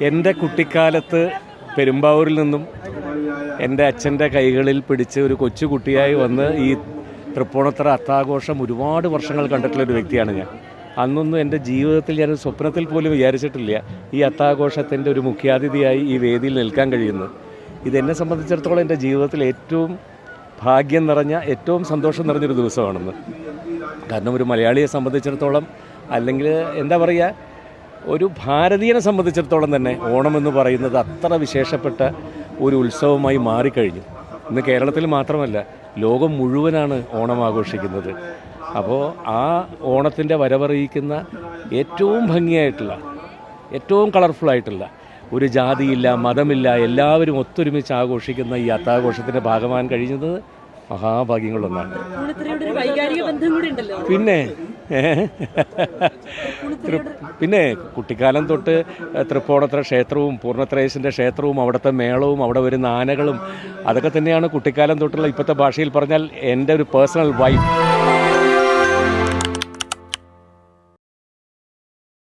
എൻ്റെ കുട്ടിക്കാലത്ത് പെരുമ്പാവൂരിൽ നിന്നും എൻ്റെ അച്ഛൻ്റെ കൈകളിൽ പിടിച്ച് ഒരു കൊച്ചുകുട്ടിയായി വന്ന് ഈ തൃപ്പൂണിത്തുറ അത്താഘോഷം ഒരുപാട് വർഷങ്ങൾ കണ്ടിട്ടുള്ളൊരു വ്യക്തിയാണ് ഞാൻ. അന്നൊന്നും എൻ്റെ ജീവിതത്തിൽ ഞാൻ സ്വപ്നത്തിൽ പോലും വിചാരിച്ചിട്ടില്ല ഈ അത്താഘോഷത്തിൻ്റെ ഒരു മുഖ്യാതിഥിയായി ഈ വേദിയിൽ നിൽക്കാൻ കഴിയുന്നു. ഇതെന്നെ സംബന്ധിച്ചിടത്തോളം എൻ്റെ ജീവിതത്തിൽ ഏറ്റവും ഭാഗ്യം നിറഞ്ഞ, ഏറ്റവും സന്തോഷം നിറഞ്ഞൊരു ദിവസമാണെന്ന്. കാരണം ഒരു മലയാളിയെ സംബന്ധിച്ചിടത്തോളം, അല്ലെങ്കിൽ എന്താ പറയുക, ഒരു ഭാരതീയനെ സംബന്ധിച്ചിടത്തോളം തന്നെ ഓണം എന്ന് പറയുന്നത് അത്ര വിശേഷപ്പെട്ട ഒരു ഉത്സവമായി മാറിക്കഴിഞ്ഞു. ഇന്ന് കേരളത്തിൽ മാത്രമല്ല, ലോകം മുഴുവനാണ് ഓണം ആഘോഷിക്കുന്നത്. അപ്പോൾ ആ ഓണത്തിൻ്റെ വരവറിയിക്കുന്ന ഏറ്റവും ഭംഗിയായിട്ടുള്ള, ഏറ്റവും കളർഫുള്ളായിട്ടുള്ള, ഒരു ജാതിയില്ല, മതമില്ല, എല്ലാവരും ഒത്തൊരുമിച്ച് ആഘോഷിക്കുന്ന ഈ അത്താഘോഷത്തിൻ്റെ ഭാഗമാകാൻ കഴിയുന്നത് മഹാഭാഗ്യങ്ങളൊന്നാണ്. പിന്നെ കുട്ടിക്കാലം തൊട്ട് തൃപ്പൂണിത്തുറ ക്ഷേത്രവും പൂർണ്ണത്രയീശൻ്റെ ക്ഷേത്രവും അവിടുത്തെ മേളവും അവിടെ വരുന്ന ആനകളും അതൊക്കെ തന്നെയാണ് കുട്ടിക്കാലം തൊട്ടുള്ള, ഇപ്പോഴത്തെ ഭാഷയിൽ പറഞ്ഞാൽ എൻ്റെ ഒരു പേഴ്സണൽ വൈബ്.